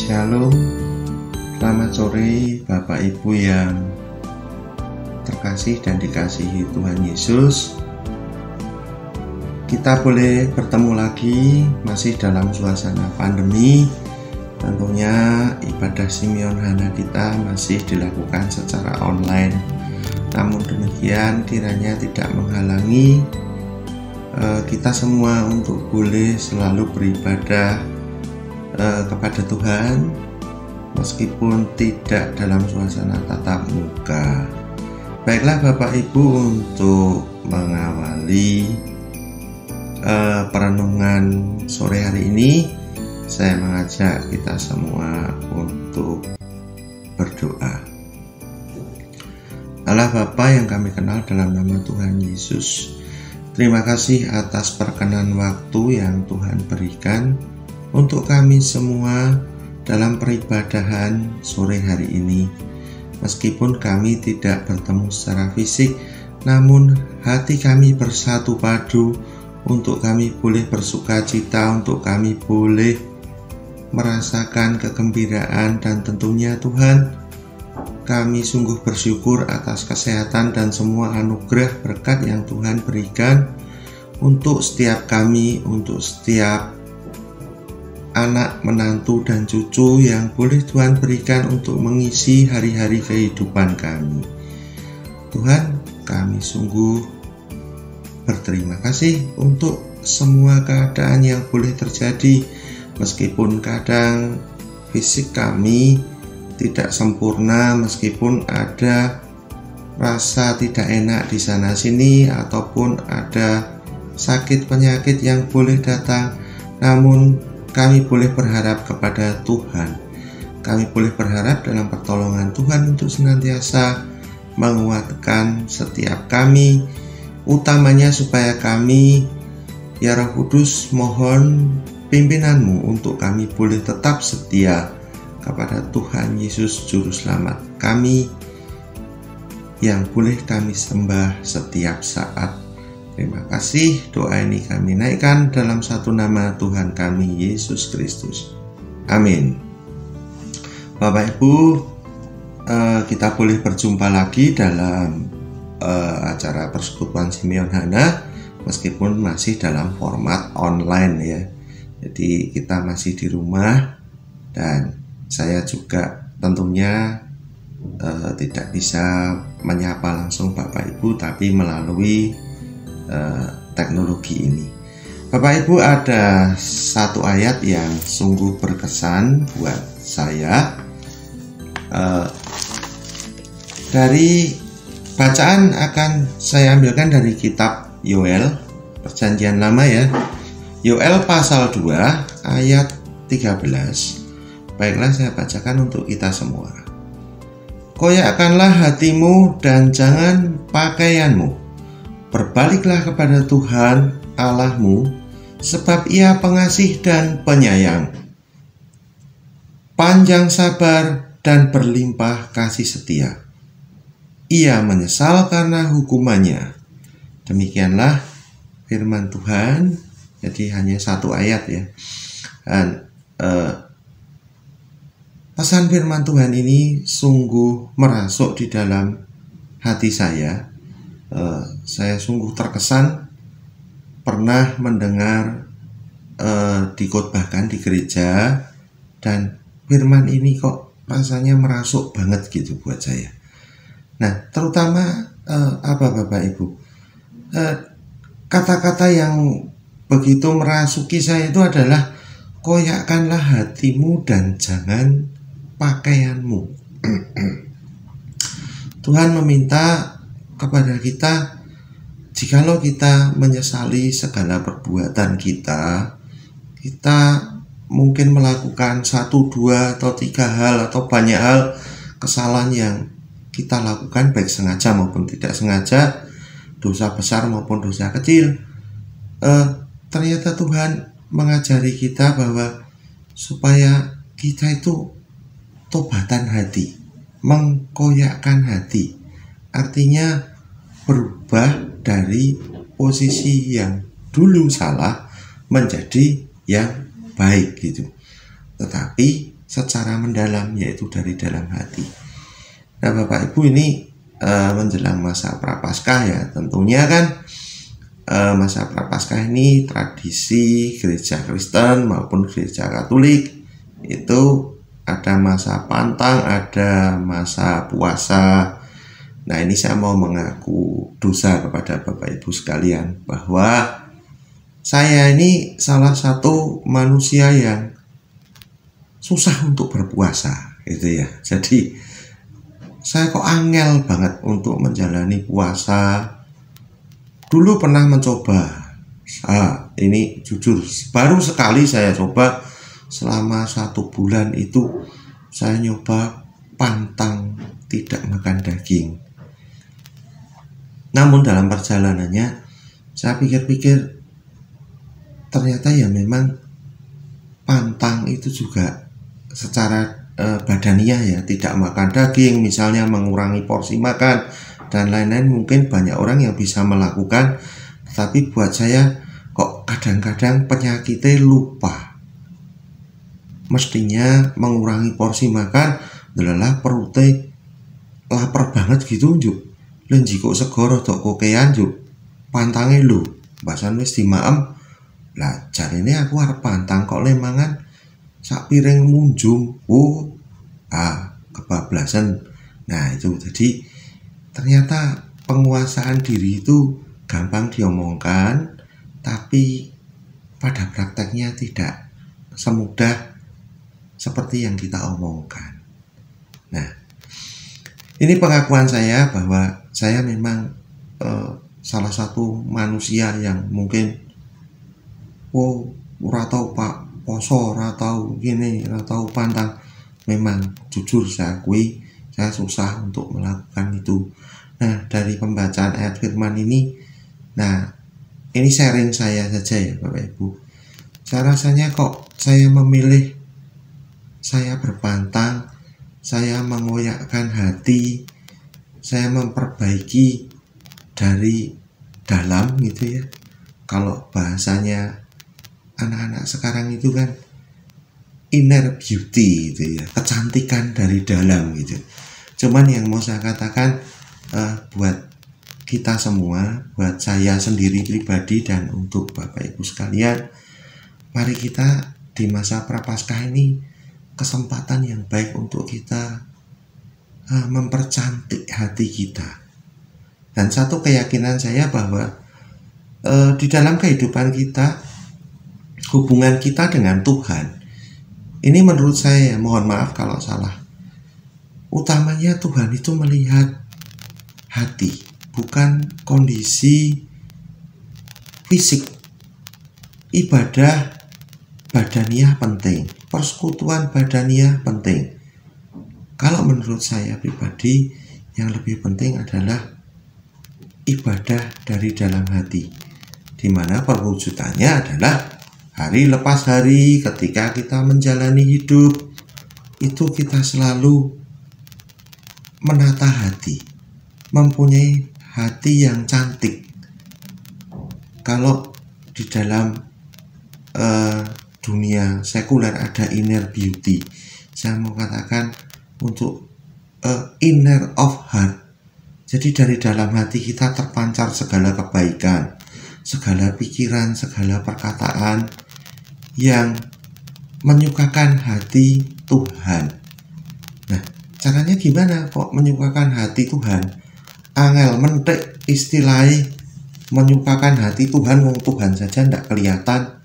Shalom, selamat sore Bapak Ibu yang terkasih dan dikasihi Tuhan Yesus. Kita boleh bertemu lagi masih dalam suasana pandemi. Tentunya ibadah Simeon Hana kita masih dilakukan secara online. Namun demikian kiranya tidak menghalangi kita semua untuk boleh selalu beribadah kepada Tuhan meskipun tidak dalam suasana tatap muka. Baiklah Bapak Ibu, untuk mengawali perenungan sore hari ini, saya mengajak kita semua untuk berdoa. Allah Bapa yang kami kenal dalam nama Tuhan Yesus, terima kasih atas perkenan waktu yang Tuhan berikan untuk kami semua dalam peribadahan sore hari ini. Meskipun kami tidak bertemu secara fisik, namun hati kami bersatu padu untuk kami boleh bersuka cita, untuk kami boleh merasakan kegembiraan, dan tentunya Tuhan, kami sungguh bersyukur atas kesehatan dan semua anugerah berkat yang Tuhan berikan untuk setiap kami, untuk setiap anak, menantu, dan cucu yang boleh Tuhan berikan untuk mengisi hari-hari kehidupan kami. Tuhan, kami sungguh berterima kasih untuk semua keadaan yang boleh terjadi, meskipun kadang fisik kami tidak sempurna, meskipun ada rasa tidak enak di sana sini, ataupun ada sakit penyakit yang boleh datang, namun kami boleh berharap kepada Tuhan. Kami boleh berharap dalam pertolongan Tuhan untuk senantiasa menguatkan setiap kami, utamanya supaya kami, ya Roh Kudus, mohon pimpinanmu untuk kami boleh tetap setia kepada Tuhan Yesus Juru Selamat kami, yang boleh kami sembah setiap saat. Terima kasih, doa ini kami naikkan dalam satu nama Tuhan kami, Yesus Kristus. Amin. Bapak Ibu, kita boleh berjumpa lagi dalam acara Persekutuan Simeon Hana, meskipun masih dalam format online ya. Jadi kita masih di rumah, dan saya juga tentunya tidak bisa menyapa langsung Bapak Ibu, tapi melalui teknologi ini. Bapak Ibu, ada satu ayat yang sungguh berkesan buat saya. Dari bacaan akan saya ambilkan dari kitab Yoel, Perjanjian Lama ya. Yoel pasal 2 ayat 13. Baiklah, saya bacakan untuk kita semua. Koyakkanlah hatimu dan jangan pakaianmu. Berbaliklah kepada Tuhan Allahmu, sebab Ia pengasih dan penyayang, panjang sabar dan berlimpah kasih setia. Ia menyesal karena hukumannya. Demikianlah firman Tuhan. Jadi hanya satu ayat ya. Dan pesan firman Tuhan ini sungguh merasuk di dalam hati saya. Saya sungguh terkesan pernah mendengar dikhotbahkan di gereja, dan firman ini kok rasanya merasuk banget gitu buat saya. Nah, terutama apa Bapak Ibu, kata-kata yang begitu merasuki saya itu adalah koyakkanlah hatimu dan jangan pakaianmu. Tuhan meminta kepada kita, jikalau kita menyesali segala perbuatan kita, kita mungkin melakukan 1, 2, atau 3 hal atau banyak hal kesalahan yang kita lakukan, baik sengaja maupun tidak sengaja, dosa besar maupun dosa kecil. Ternyata Tuhan mengajari kita bahwa supaya kita itu tobatan hati, mengkoyakkan hati. Artinya berubah dari posisi yang dulu salah menjadi yang baik gitu. Tetapi secara mendalam, yaitu dari dalam hati. Nah, Bapak Ibu, ini menjelang masa Prapaskah ya, tentunya kan masa Prapaskah ini tradisi gereja Kristen maupun gereja Katolik itu ada masa pantang, ada masa puasa. Nah, ini saya mau mengaku dosa kepada Bapak Ibu sekalian bahwa saya ini salah satu manusia yang susah untuk berpuasa gitu ya. Jadi saya kok angel banget untuk menjalani puasa. Dulu pernah mencoba, ini jujur baru sekali saya coba. Selama 1 bulan itu saya nyoba pantang tidak makan daging. Namun dalam perjalanannya saya pikir-pikir ternyata ya memang pantang itu juga secara badaniah ya, tidak makan daging, misalnya mengurangi porsi makan dan lain-lain, mungkin banyak orang yang bisa melakukan. Tapi buat saya kok kadang-kadang penyakitnya lupa. Mestinya mengurangi porsi makan, adalah perutnya lapar banget gitu njuk. Lenji kok segoro dok kokean njuk. Pantange lu, bahasan wis dimaem. Lah jarine aku arep pantang kok lemangan sak piring munjung. Kebablasan. Nah, itu jadi ternyata penguasaan diri itu gampang diomongkan, tapi pada prakteknya tidak semudah seperti yang kita omongkan. Nah, ini pengakuan saya bahwa saya memang salah satu manusia yang mungkin ora tau Pak poso, ora tau gini, ora tau pantang. Memang jujur saya akui saya susah untuk melakukan itu. Nah, dari pembacaan ayat firman ini, nah ini sharing saya saja ya Bapak Ibu. Saya rasanya kok saya memilih, saya berpantang, saya mengoyakkan hati, saya memperbaiki dari dalam gitu ya. Kalau bahasanya anak-anak sekarang itu kan inner beauty gitu ya, kecantikan dari dalam gitu. Cuman yang mau saya katakan buat kita semua, buat saya sendiri pribadi dan untuk Bapak Ibu sekalian, mari kita di masa Prapaskah ini kesempatan yang baik untuk kita mempercantik hati kita. Dan satu keyakinan saya bahwa di dalam kehidupan kita, hubungan kita dengan Tuhan, ini menurut saya, mohon maaf kalau salah, utamanya Tuhan itu melihat hati, bukan kondisi fisik. Ibadah badaniah penting, persekutuan badaniah penting. Kalau menurut saya pribadi, yang lebih penting adalah ibadah dari dalam hati, di mana perwujudannya adalah hari lepas hari. Ketika kita menjalani hidup, itu kita selalu menata hati, mempunyai hati yang cantik. Kalau di dalam dunia sekuler ada inner beauty, saya mau katakan untuk inner of heart. Jadi dari dalam hati kita terpancar segala kebaikan, segala pikiran, segala perkataan yang menyukakan hati Tuhan. Nah, caranya gimana kok menyukakan hati Tuhan? Angel mentek istilahnya menyukakan hati Tuhan, wong Tuhan saja tidak kelihatan.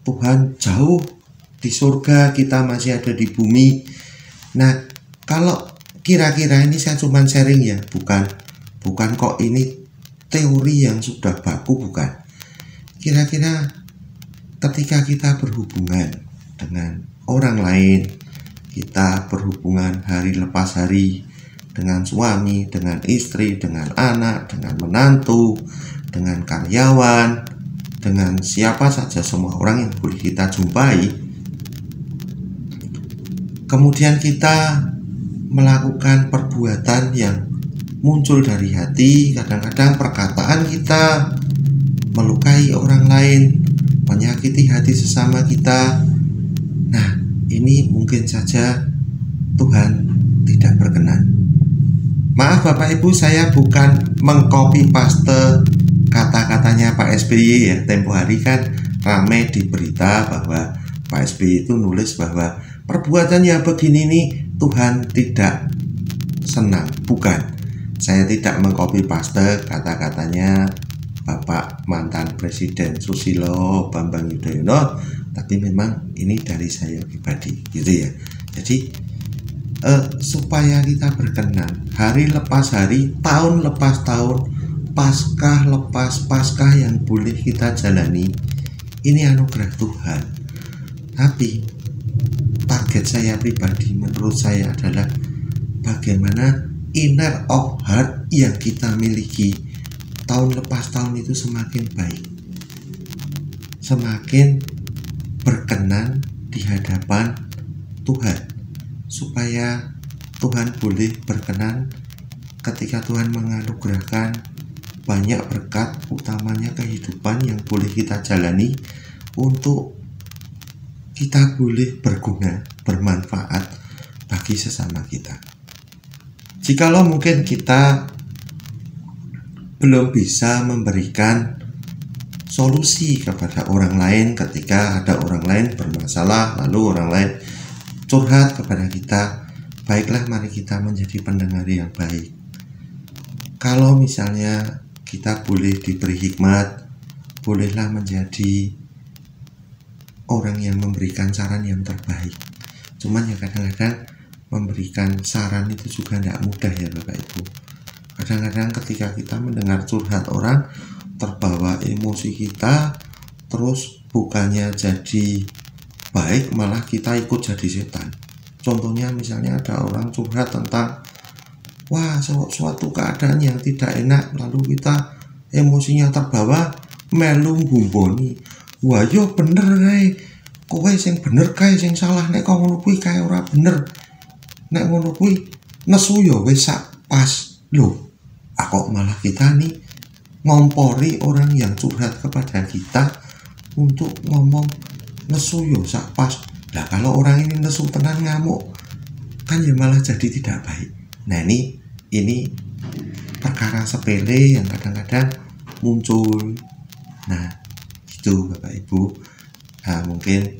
Tuhan jauh di surga, kita masih ada di bumi. Nah, kalau kira-kira ini saya cuma sharing ya, bukan kok ini teori yang sudah baku, bukan. Kira-kira ketika kita berhubungan dengan orang lain, kita berhubungan hari lepas hari dengan suami, dengan istri, dengan anak, dengan menantu, dengan karyawan, dengan siapa saja, semua orang yang boleh kita jumpai. Kemudian kita melakukan perbuatan yang muncul dari hati. Kadang-kadang perkataan kita melukai orang lain, menyakiti hati sesama kita. Nah, ini mungkin saja Tuhan tidak berkenan. Maaf Bapak Ibu, saya bukan mengcopy paste kata-katanya Pak SBY ya. Tempo hari kan ramai di berita bahwa Pak SBY itu nulis bahwa perbuatannya begini nih Tuhan tidak senang. Bukan, saya tidak mengcopy paste kata-katanya Bapak mantan Presiden Susilo Bambang Yudhoyono, tapi memang ini dari saya pribadi gitu ya. Jadi supaya kita berkenan hari lepas hari, tahun lepas tahun, Paskah lepas Paskah yang boleh kita jalani, ini anugerah Tuhan. Tapi target saya pribadi menurut saya adalah bagaimana inner of heart yang kita miliki tahun lepas tahun itu semakin baik, semakin berkenan di hadapan Tuhan, supaya Tuhan boleh berkenan ketika Tuhan menganugerahkan banyak berkat, utamanya kehidupan yang boleh kita jalani, untuk kita boleh berguna, bermanfaat bagi sesama kita. Jikalau mungkin kita belum bisa memberikan solusi kepada orang lain ketika ada orang lain bermasalah, lalu orang lain curhat kepada kita, baiklah mari kita menjadi pendengar yang baik. Kalau misalnya kita boleh diberi hikmat, bolehlah menjadi orang yang memberikan saran yang terbaik. Cuman ya kadang-kadang memberikan saran itu juga tidak mudah ya Bapak Ibu. Kadang-kadang ketika kita mendengar curhat orang, terbawa emosi kita, terus bukannya jadi baik, malah kita ikut jadi setan. Contohnya misalnya ada orang curhat tentang suatu keadaan yang tidak enak, lalu kita emosinya terbawa, melu bumboni. Wah yo bener kae, kowe sing bener kae, sing salah nek kok ngono kuwi kae ora bener. Nek ngono kuwi nesu yo wis sak pas. Loh, kok malah kita nih ngompori orang yang curhat kepada kita untuk ngomong nesu yo sak pas. Nah kalau orang ini nesu tenan ngamuk, kan ya malah jadi tidak baik. Nah ini perkara sepele yang kadang-kadang muncul. Nah itu Bapak Ibu, mungkin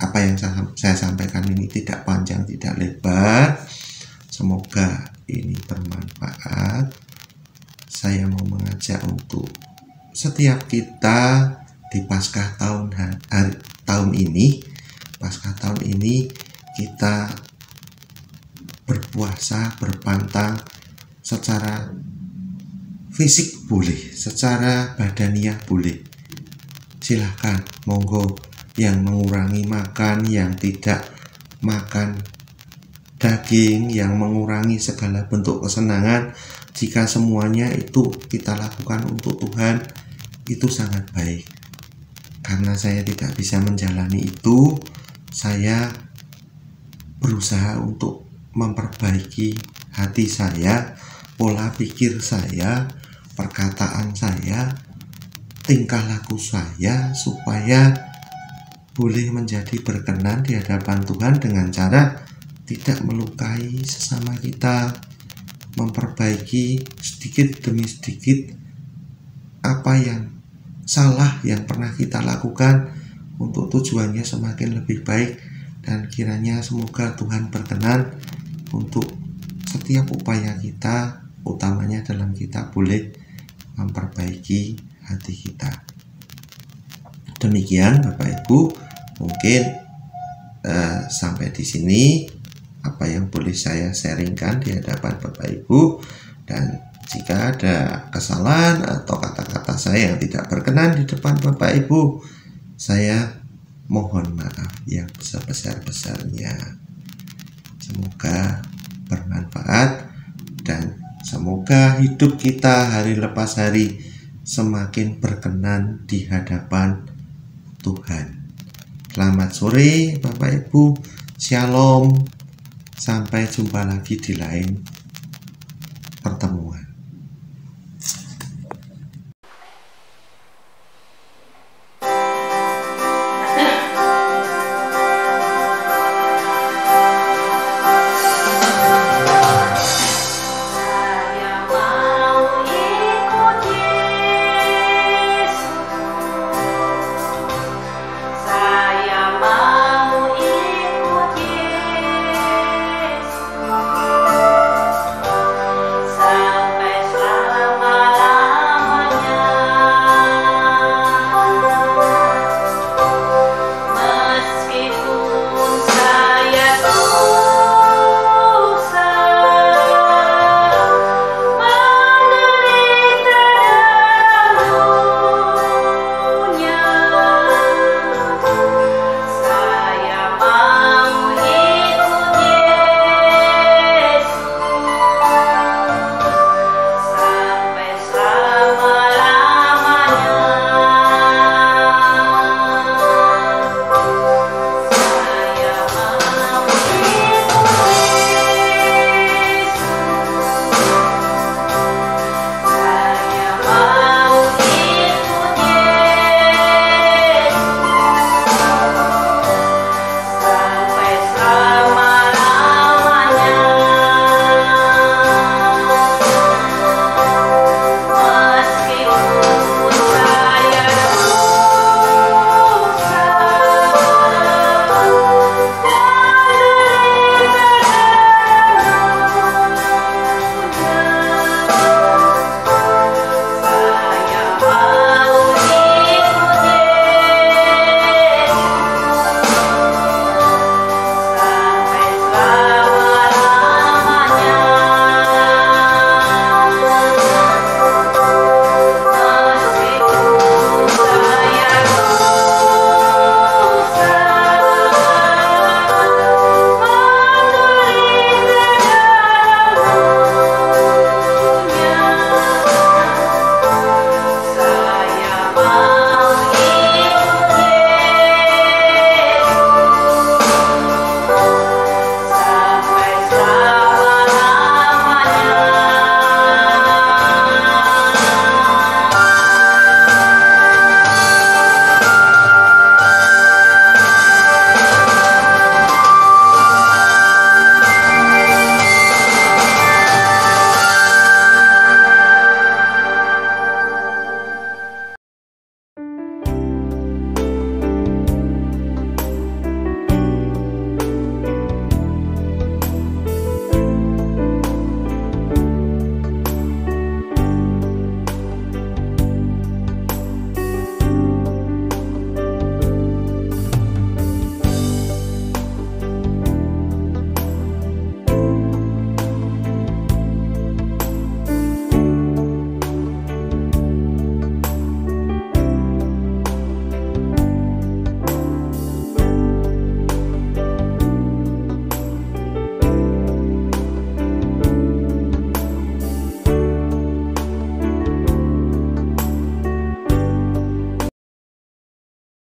apa yang saya sampaikan ini tidak panjang, tidak lebar. Semoga ini bermanfaat. Saya mau mengajak untuk setiap kita di Paskah tahun ini, kita berpuasa, berpantang secara fisik boleh, secara badaniah boleh. Silahkan, monggo, yang mengurangi makan, yang tidak makan daging, yang mengurangi segala bentuk kesenangan, jika semuanya itu kita lakukan untuk Tuhan, itu sangat baik. Karena saya tidak bisa menjalani itu, saya berusaha untuk memperbaiki hati saya, pola pikir saya, perkataan saya, tingkah laku saya, supaya boleh menjadi berkenan di hadapan Tuhan dengan cara tidak melukai sesama kita, memperbaiki sedikit demi sedikit apa yang salah yang pernah kita lakukan, untuk tujuannya semakin lebih baik. Dan kiranya semoga Tuhan berkenan untuk setiap upaya kita, utamanya dalam kita boleh memperbaiki hati kita. Demikian Bapak Ibu, mungkin sampai di sini apa yang boleh saya sharingkan di hadapan Bapak Ibu. Dan jika ada kesalahan atau kata-kata saya yang tidak berkenan di depan Bapak Ibu, saya mohon maaf yang sebesar-besarnya. Semoga bermanfaat dan semoga hidup kita hari lepas hari semakin berkenan di hadapan Tuhan. Selamat sore Bapak Ibu, Shalom, sampai jumpa lagi di lain pertemuan.